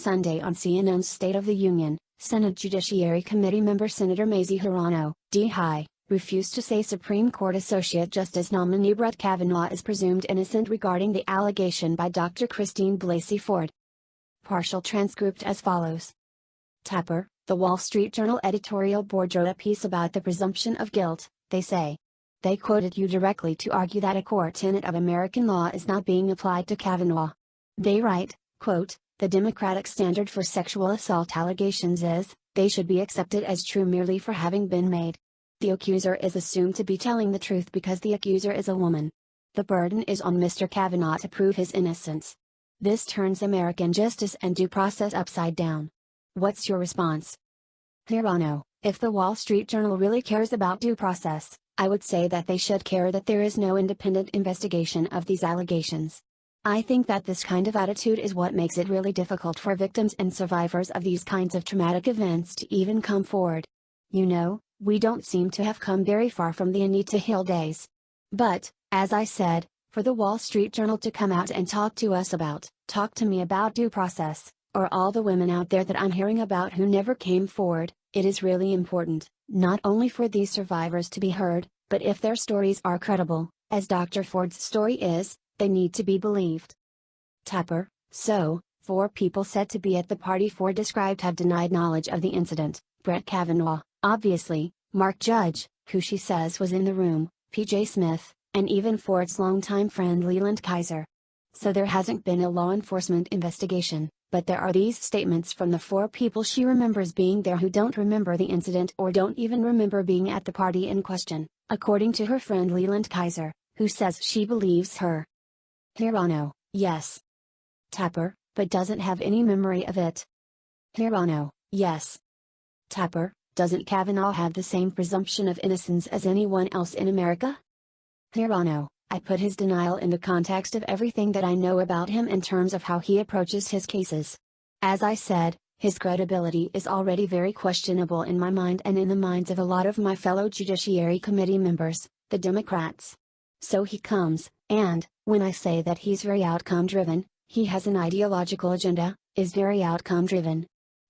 Sunday on CNN's State of the Union, Senate Judiciary Committee member Senator Mazie Hirono, D-High, refused to say Supreme Court Associate Justice nominee Brett Kavanaugh is presumed innocent regarding the allegation by Dr. Christine Blasey Ford. Partial transcript as follows. Tapper, the Wall Street Journal editorial board wrote a piece about the presumption of guilt, they say. They quoted you directly to argue that a core tenet of American law is not being applied to Kavanaugh. They write, quote, the Democratic standard for sexual assault allegations is, they should be accepted as true merely for having been made. The accuser is assumed to be telling the truth because the accuser is a woman. The burden is on Mr. Kavanaugh to prove his innocence. This turns American justice and due process upside down. What's your response? Hirono, if the Wall Street Journal really cares about due process, I would say that they should care that there is no independent investigation of these allegations. I think that this kind of attitude is what makes it really difficult for victims and survivors of these kinds of traumatic events to even come forward. You know, we don't seem to have come very far from the Anita Hill days. But, as I said, for the Wall Street Journal to come out and talk to me about due process, or all the women out there that I'm hearing about who never came forward, it is really important, not only for these survivors to be heard, but if their stories are credible, as Dr. Ford's story is, they need to be believed. Tapper, so, 4 people said to be at the party Ford described have denied knowledge of the incident: Brett Kavanaugh, obviously, Mark Judge, who she says was in the room, P.J. Smith, and even Ford's longtime friend Leland Kaiser. So there hasn't been a law enforcement investigation, but there are these statements from the 4 people she remembers being there who don't remember the incident or don't even remember being at the party in question, according to her friend Leland Kaiser, who says she believes her. Hirono, yes. Tapper, but doesn't have any memory of it. Hirono, yes. Tapper, doesn't Kavanaugh have the same presumption of innocence as anyone else in America? Hirono, I put his denial in the context of everything that I know about him in terms of how he approaches his cases. As I said, his credibility is already very questionable in my mind and in the minds of a lot of my fellow Judiciary Committee members, the Democrats. So he comes, and, when I say that he's very outcome-driven, he has an ideological agenda, is very outcome-driven.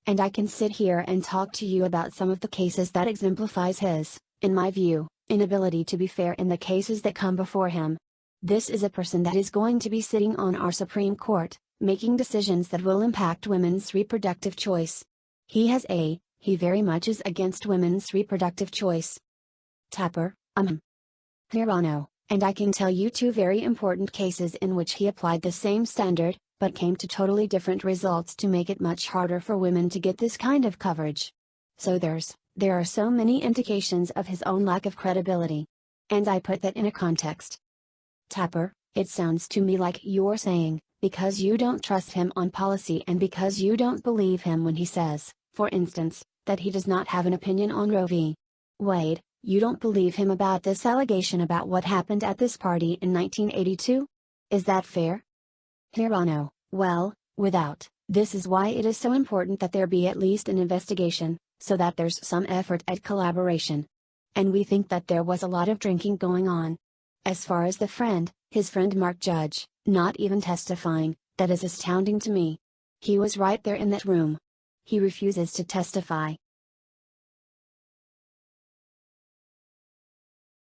And I can sit here and talk to you about some of the cases that exemplifies his, in my view, inability to be fair in the cases that come before him. This is a person that is going to be sitting on our Supreme Court, making decisions that will impact women's reproductive choice. He very much is against women's reproductive choice. Tapper, Hirono, and I can tell you 2 very important cases in which he applied the same standard, but came to totally different results to make it much harder for women to get this kind of coverage. So there are so many indications of his own lack of credibility. And I put that in a context. Tapper, it sounds to me like you're saying, because you don't trust him on policy and because you don't believe him when he says, for instance, that he does not have an opinion on Roe v. Wade, you don't believe him about this allegation about what happened at this party in 1982? Is that fair? Hirono, well, this is why it is so important that there be at least an investigation, so that there's some effort at collaboration. And we think that there was a lot of drinking going on. As far as his friend Mark Judge, not even testifying, that is astounding to me. He was right there in that room. He refuses to testify.